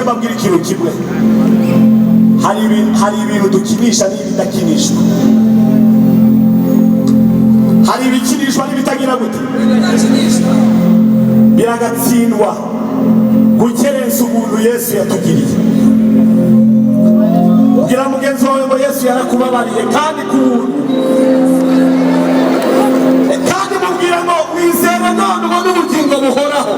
mbabwira ikintu kimwe, hari ibintu dukinisha n'ibidakinishwa, hari ibikinishwa n'ibitagira gute biragatsindwa gukerensa ubuntu Yesu yatugiriye. Bwira mugenzi wawe ngo Yesu yarakubabariye kandi ku buntu, kandi mubwira ngo wizere none ubone ubugingo buhoraho.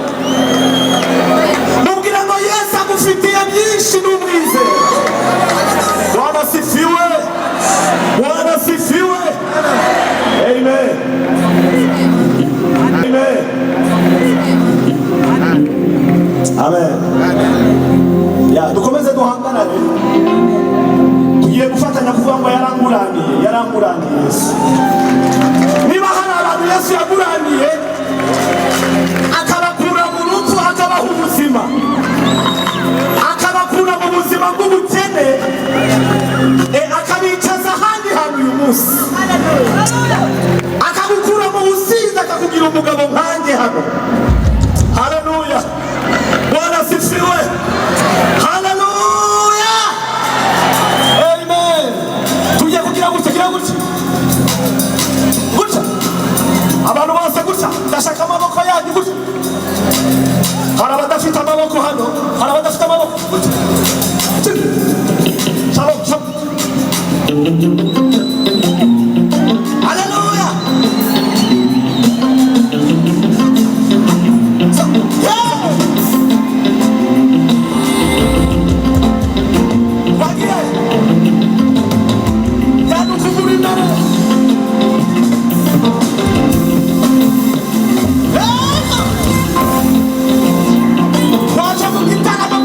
Mubwira ngo Yesu agufitiye byinshi n'umwizere. Bwana sifiwe, Bwana sifiwe. Amen, amen, amen. Ya dukomeze duhangarane, tugiye gufatanya kuvuga ngo yaranguraniye Yesu. Niba hari abantu Yesu yaguraniye akabakura mu rupfu akabaha ubuzima, akabakura mu buzima bw'ubukene, akabicaza ahandi hantu uyu munsi, akagukura mu businzi akakugira umugabo nkanjye hano. Haleluya, Bwana sifiwe. Haleluya, amen. Tugiye kugira gutya gutya, abantu bose gutya. Ndashaka amaboko yanyu gutya. Hari abadafite amaboko hano, hari abadafite amaboko gutya. Shalom, shalom. Haleluya. Twaje mu gitaramo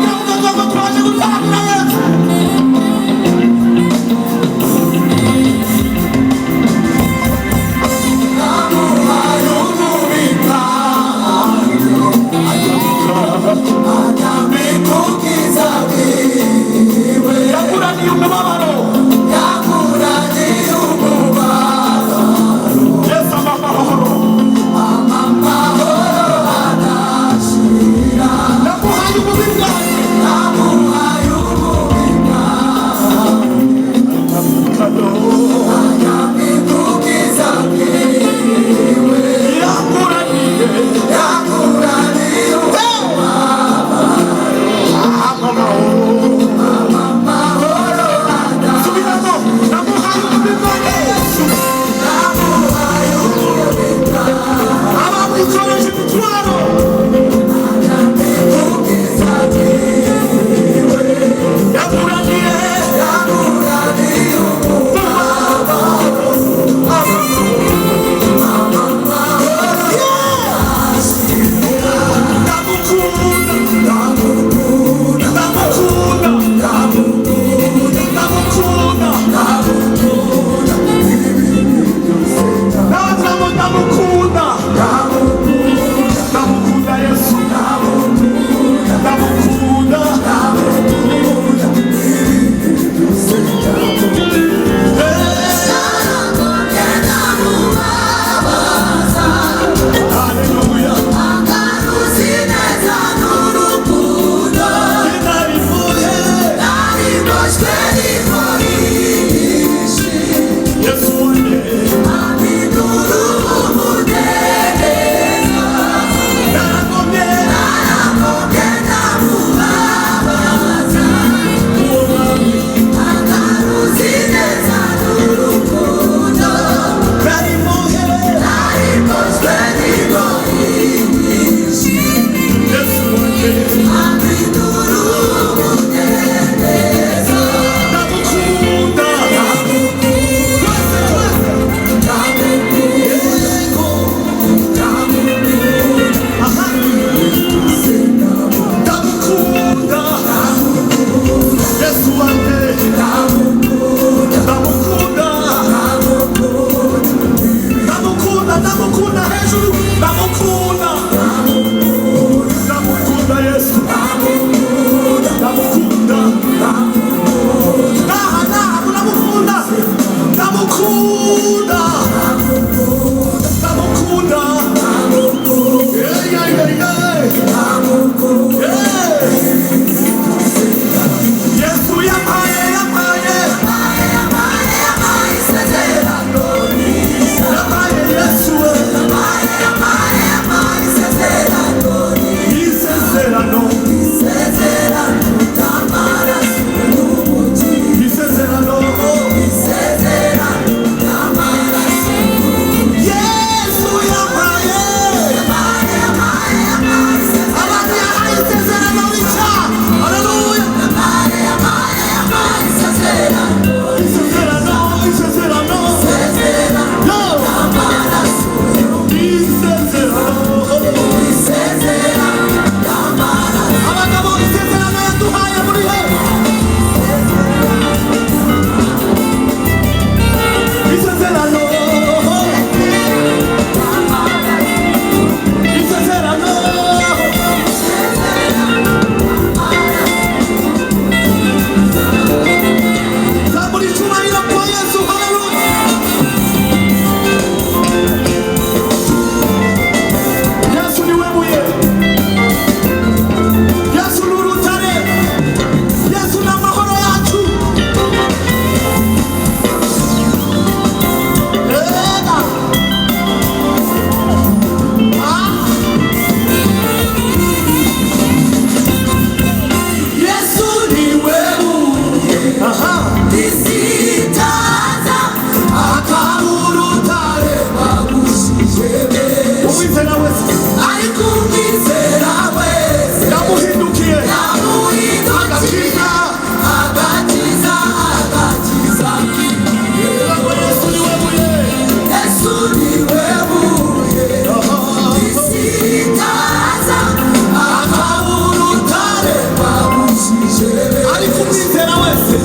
ariko umwizera wese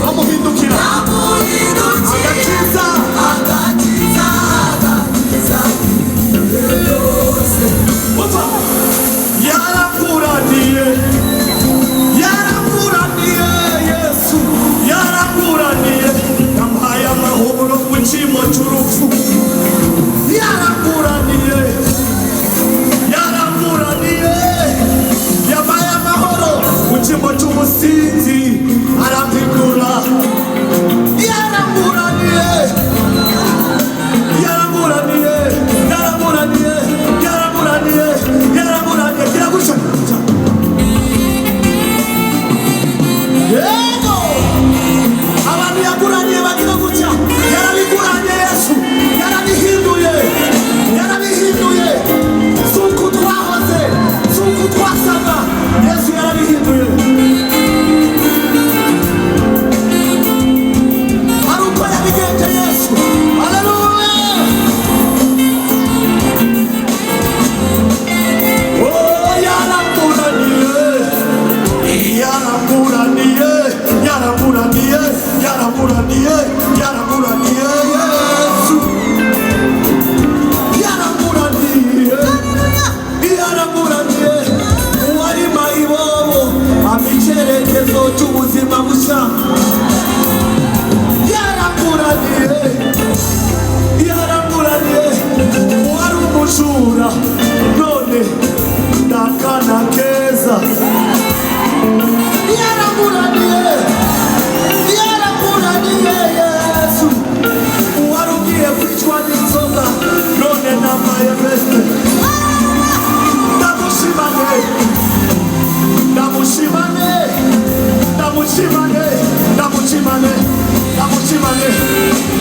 amuhindukira agakiza yaranguraniye Yesu yaranguraniye yampaye amahoro mu cyimo cy'urupfu yaranguraniye yampaye amahoro mu cyimo cy'umusinzi arampindura yaranguraniye kira gutya yego abantu yaguraniye bagira gutya yarabiguranye Yesu yarabihinduye suku twahoze suku twasaga Yesu yarabihinduye ari uko yabigenje Yesu haleluya yaranguraniye Yesu yaranguraniye uwari mayibobo icyerekezo cy'ubuzima bushya yaranguraniye uwari umujura none ndakana keza yaranguraniye Yesu uwari ugiye kwicwa n'inzoga none nambaye veste ndamushimane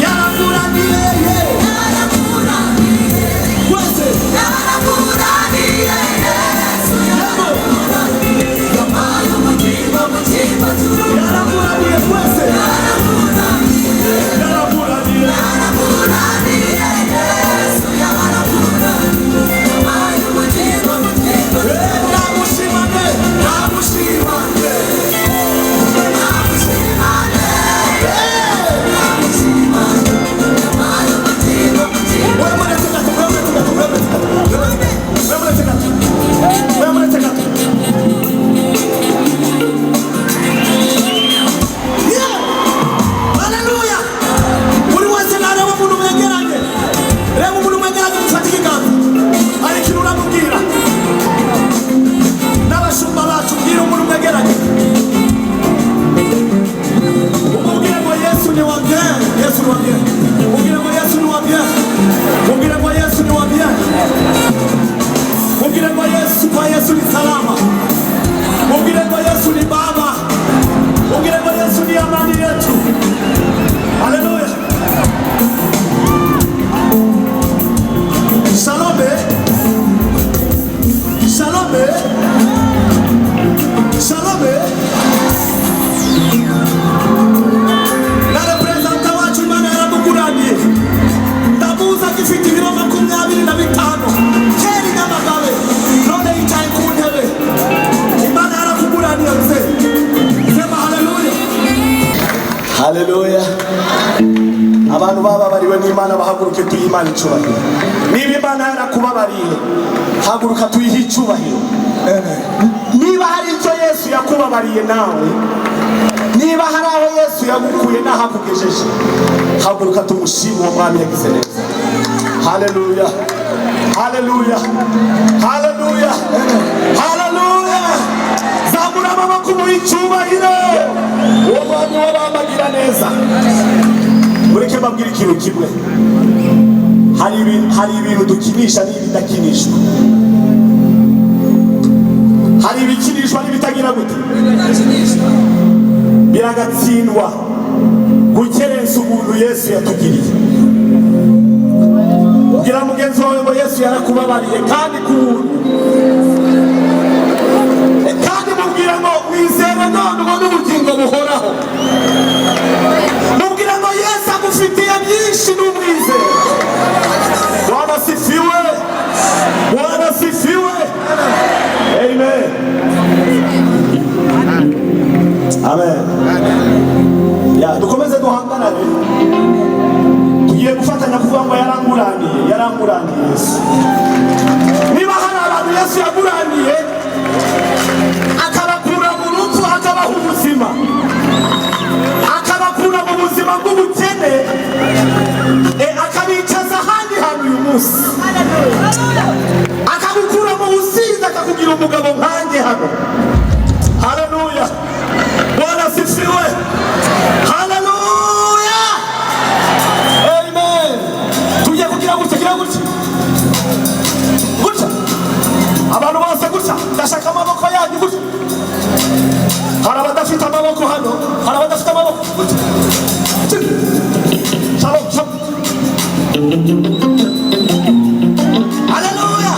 yaranguraniye wese yaranguraniye Yesu yaranguraniye yampaye umutima mu cyimbo cy'urupfu yaranguraniye wese yaranguraniye Yesu yaranguraniye yampaye umutima mu cyimbo ndamushimane Haleluya. Abantu bababariwe n'Imana bahaguruke tuyimana icubahiro. Niba Imana yarakubabariye haguruka tuyihe icubahiro. Niba hari icyo Yesu yakubabariye nawe, niba hari aho Yesu yagukuye nahakugejeje, haguruka tumushime uwo mwami yagize neza. Haleluya. Haleluya. Haleluya. Haleluya. Zamura amaboko mu icubahiro. Uwo mwami wabamagira neza. Mureke mbabwire ikintu kimwe. Hari ibintu dukinisha n'ibidakinishwa. Hari ibikinishwa n'ibitagira gute? Biragatsindwa gukerensa umuntu Yesu yatugiriye. Kugira mugenzi wawe ngo Yesu yarakubabariye kandi kubuntu. Kandi mubwira ngo wizere none ubone ubugingo buhoraho. Mubwira ngo Yesu agufitiye byinshi n'umwizere. Bwana sifiwe. Bwana sifiwe. Amen. Amen. Ya dukomeze duhangarane. Tugiye gufatanya kuvuga ngo yaranguraniye Yesu. Niba hari abantu Yesu yaguraniye akabakura mu rupfu akabaha ubuzima, akabakura mu buzima bw'ubukene, akabicaza ahandi hantu uyu munsi, akabukura mu businzi akakugira umugabo nkanjye hano. Haleluya. Bwana asifiwe. Haleluya. Amen. Tujye kugira gutya gutya, abantu bose gutya, ndashaka amaboko yanyu gutya. Hari abadafite amaboko hano, hari abadafite amaboko gutya. Shalom, shalom. Haleluya.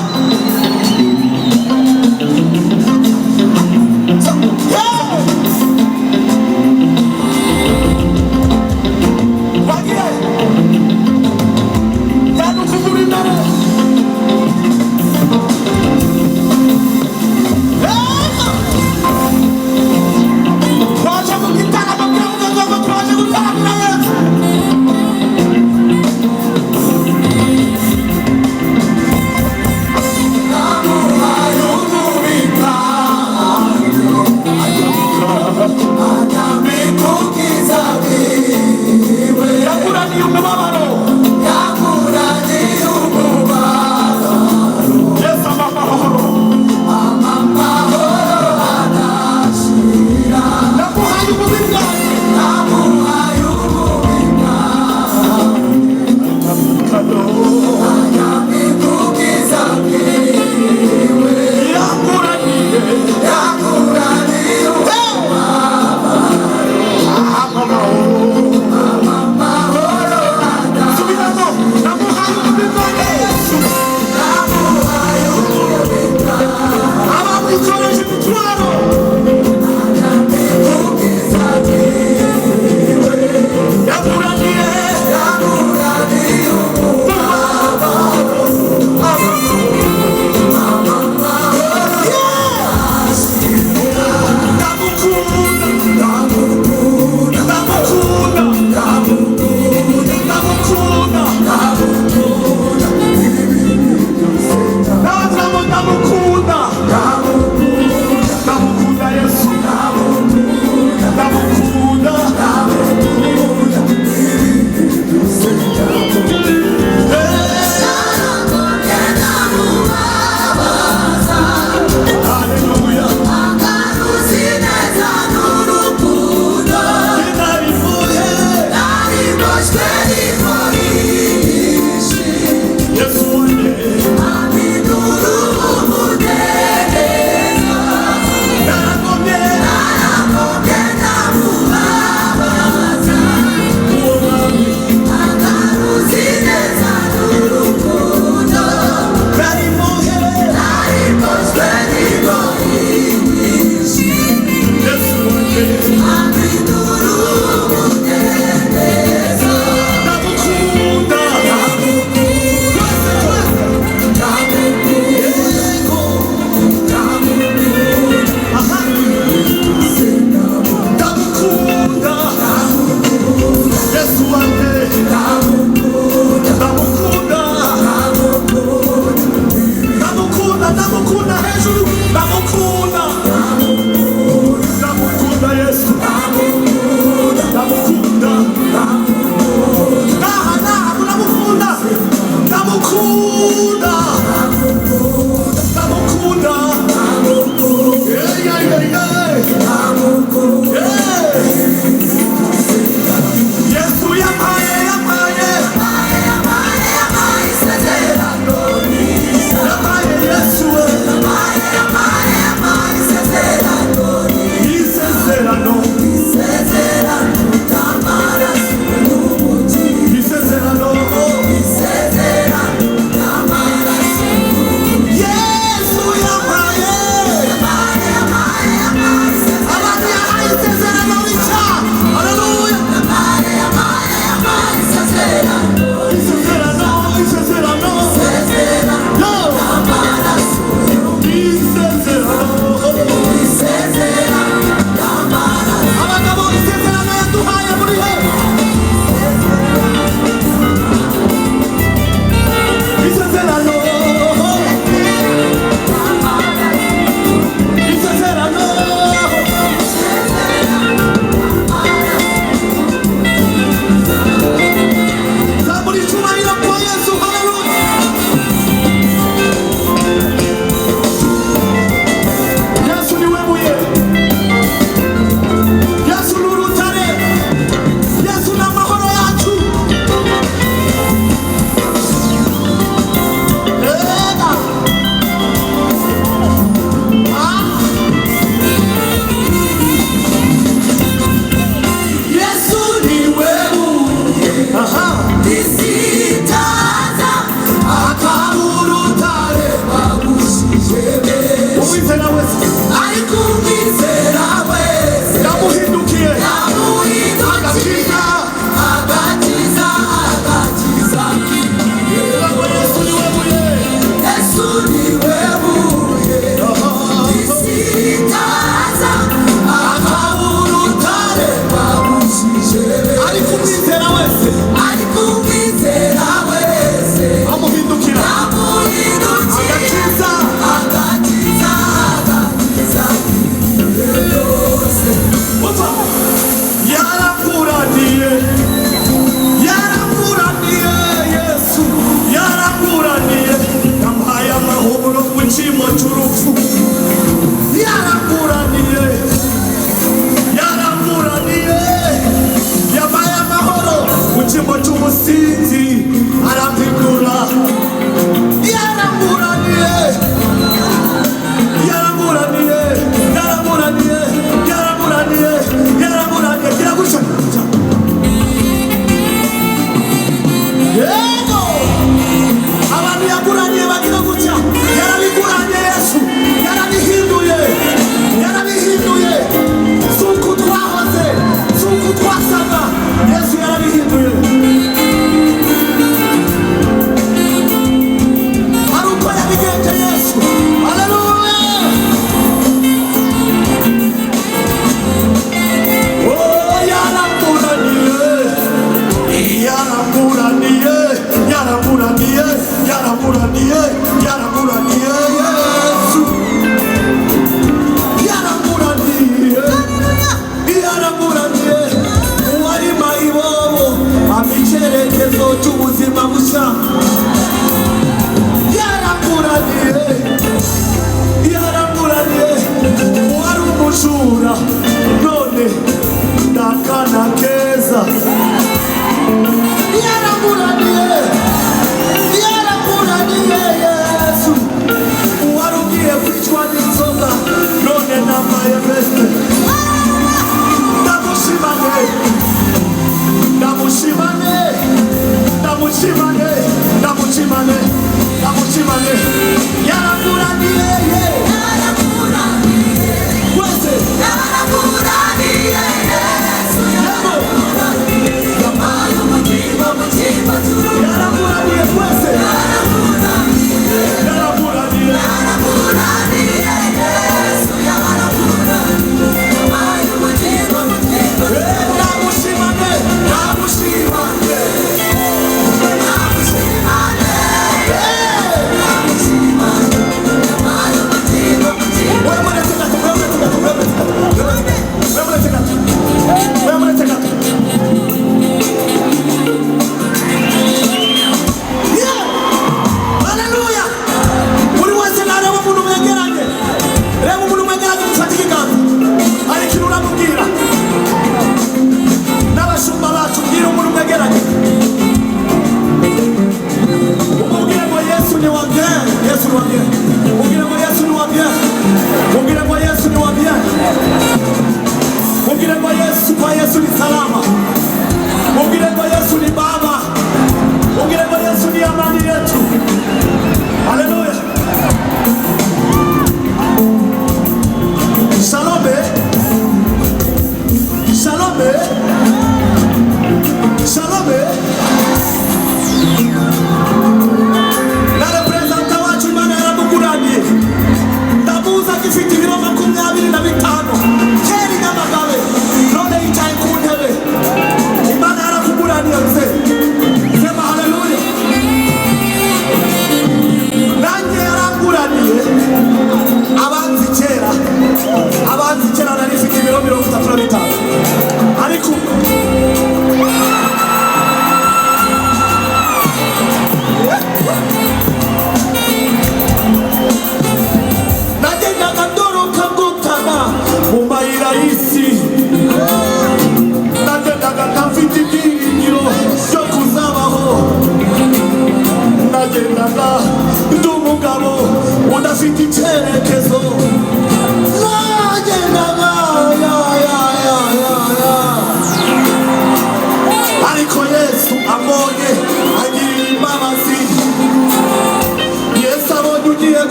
Yaramura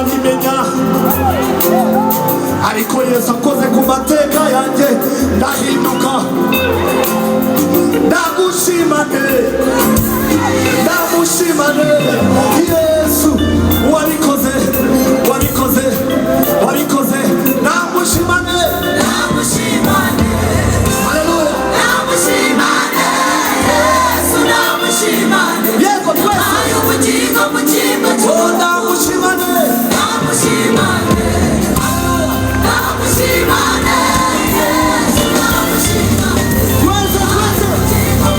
sinabimenya ariko Yesu akoze ku mateka yanjye ndahinduka ndagushimane ndamushimane Yesu wabikoze wabikoze wabikoze ndamushimane ndamushimane haleluya ndamushimane Yesu ndamushimane yego twese ayo bugingo bugingo ndamushimane ndamushimane ndamushimane Yesu ndamushimane twese twese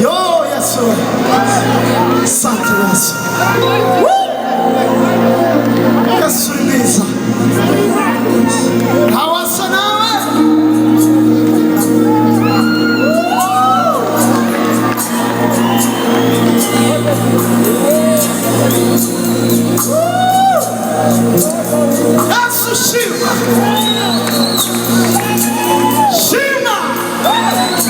Yo, Yesu. Asante Yesu. Yesu ni mwiza. Hawasa nawe. Yesu shima. Shima.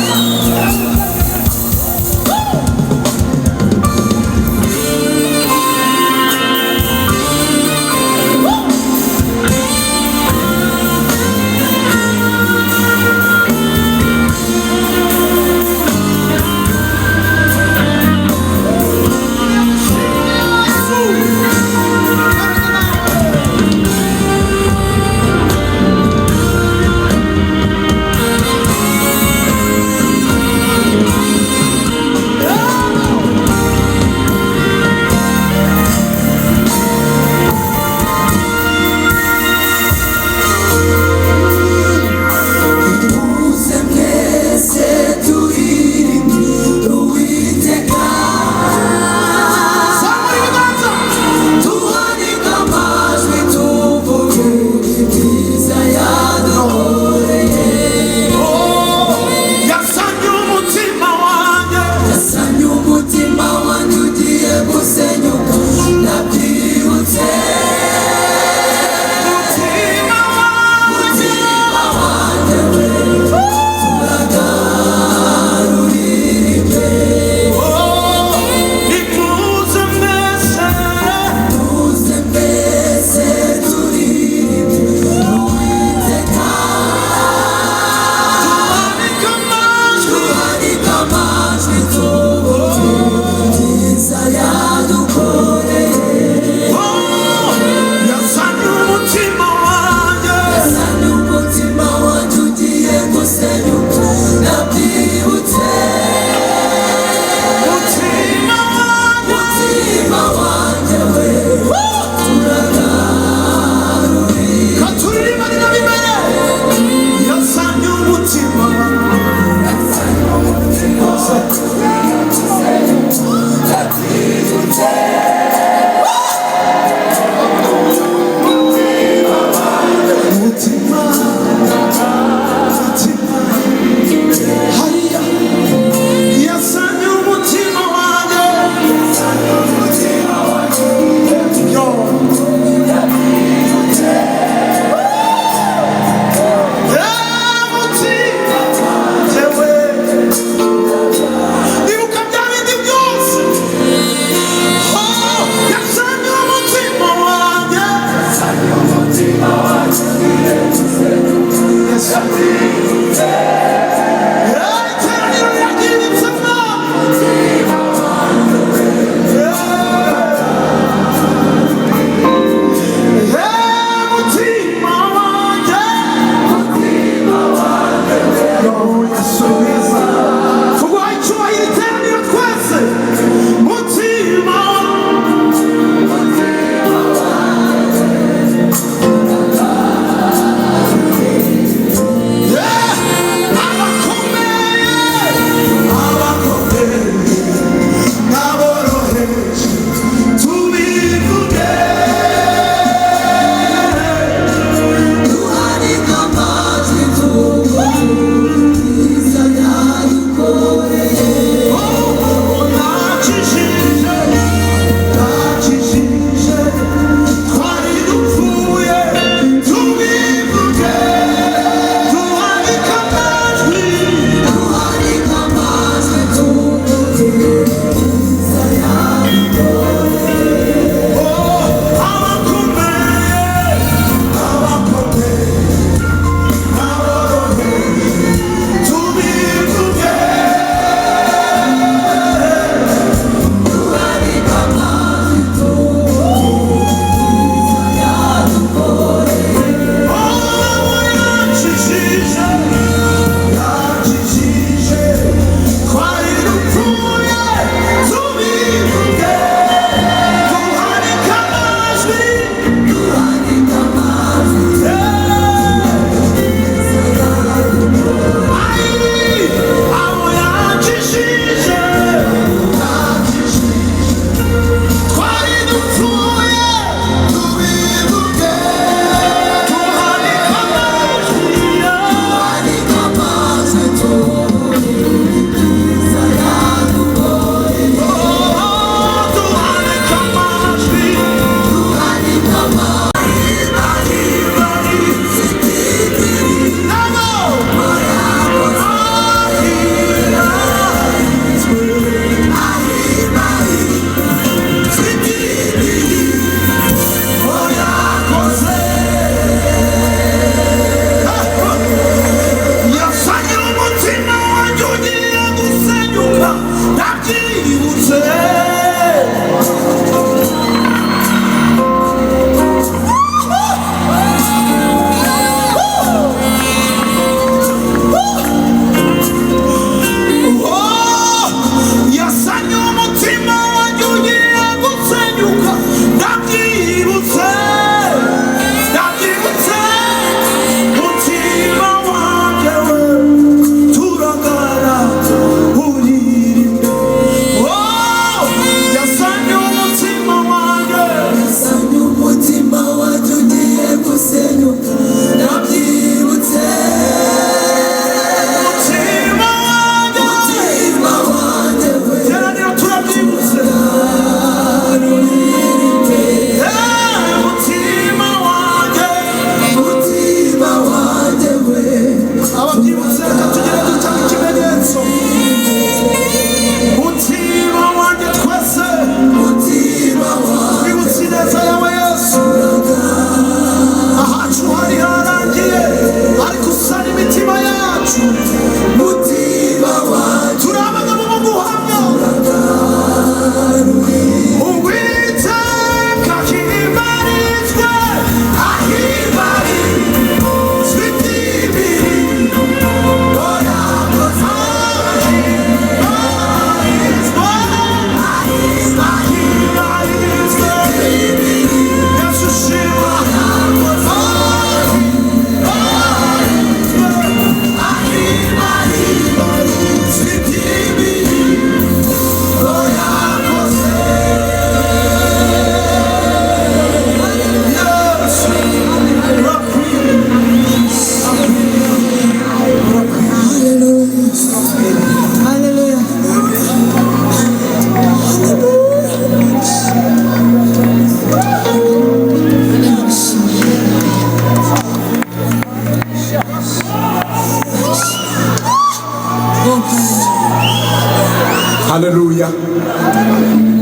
Haleluya.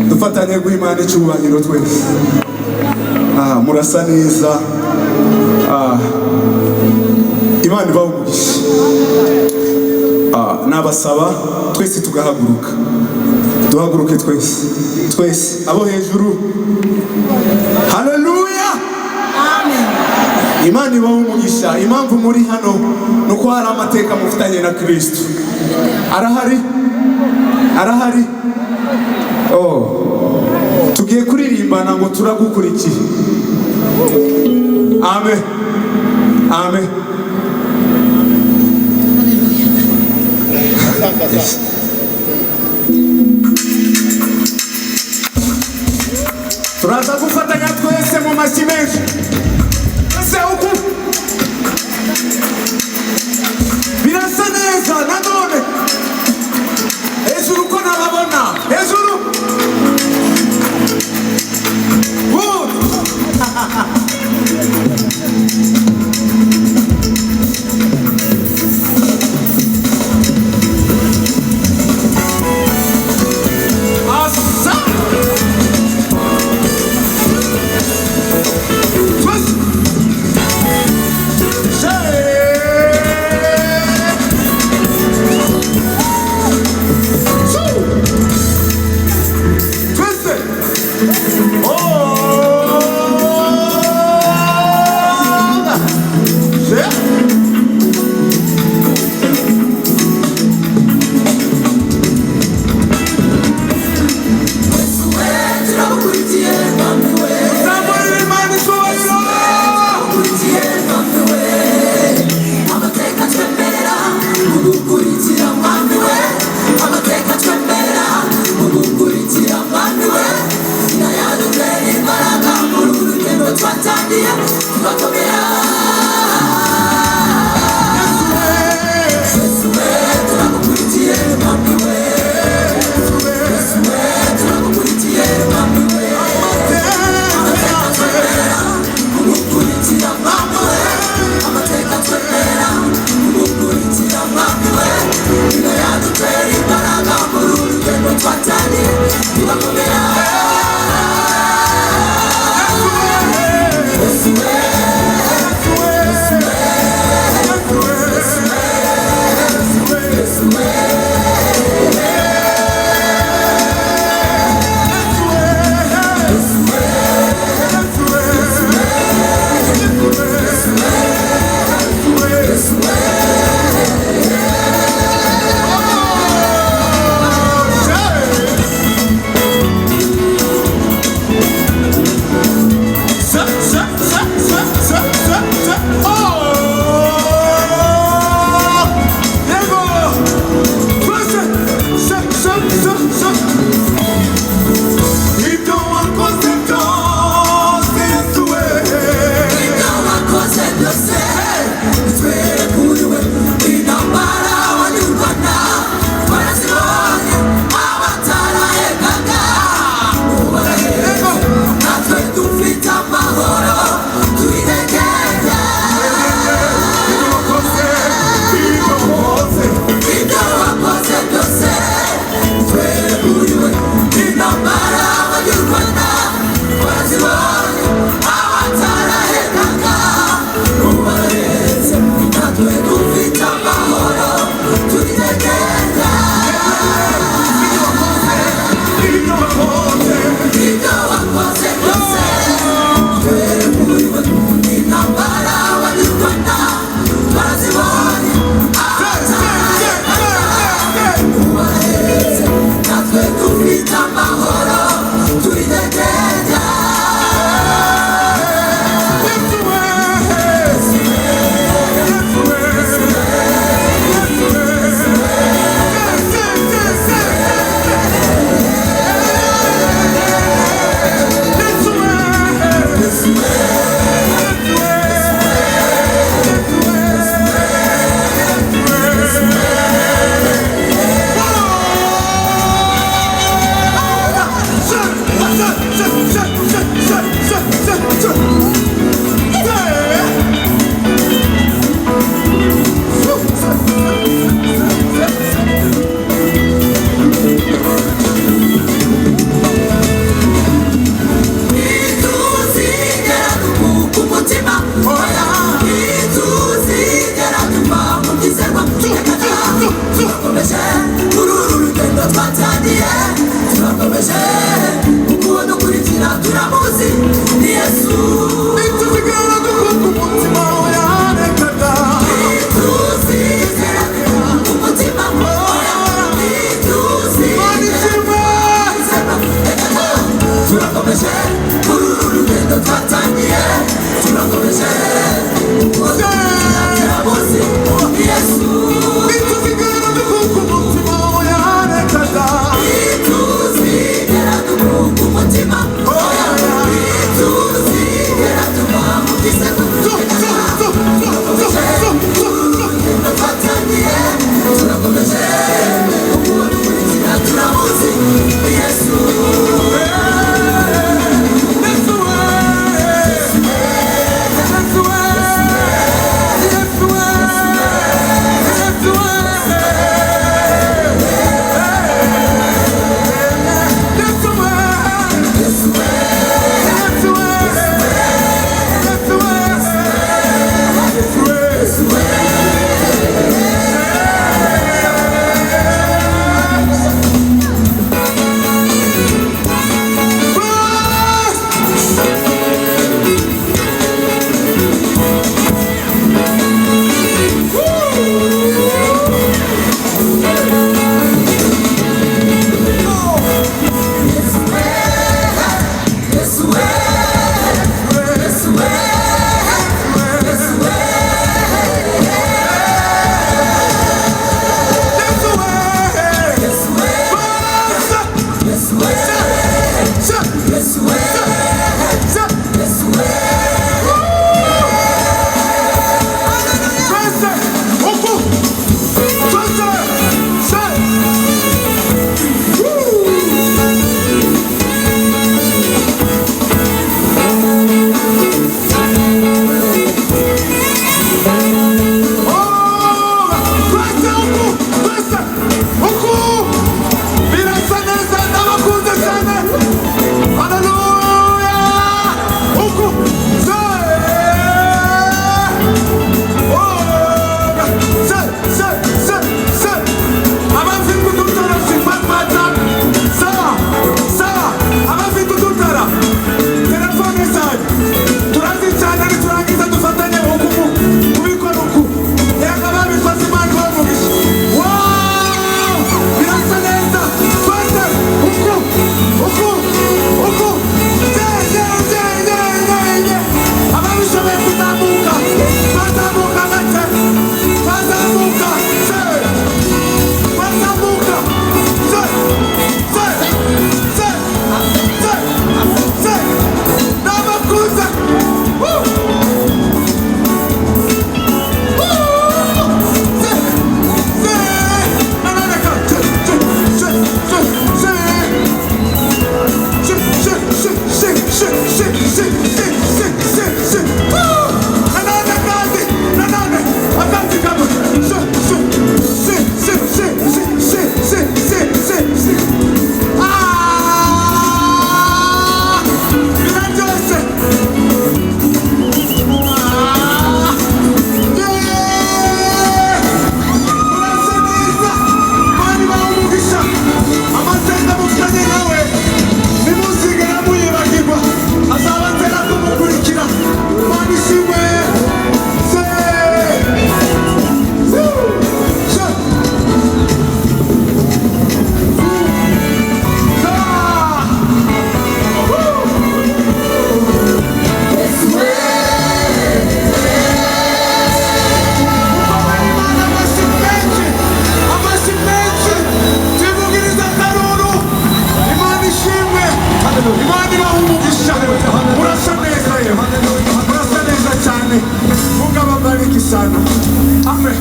Dufatanye guhimana icyubahiro twese. Murasa neza. Imana ibawumugisha. Nabasaba twese tugahaguruka. Duhaguruke twese abo hejuru. Haleluya. Amen. Imana ibawumugisha. Impamvu muri hano nuko hari amateka mufitanye na Kristo. Arahari. Tugiye kuririmbana ngo turagukurikiye. Amen. Turaza gufatanya twese mu mashyi menshi. Ese uku birasa neza nanone. Hejuru ko nababona. Hejuru. turakomeje uwo dukurikira turamuzi ni Yesu nituzigera dukunga umutima wawe yarekaga nituzigera umutima wawe turakomeje uru rugendo twatangiye turakomeje uwo dukurikira turamuzi ni Yesu nituzigera dukunga umutima wawe yarekaga nituzigera dukunga umutima nituzigera tubamugize twatangiye turakomeje uwo dukurikira turamuzi ni Yesu Amen.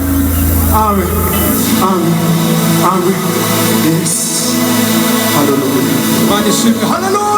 Amen. Amen. Amen. Yes. Hallelujah. Hallelujah.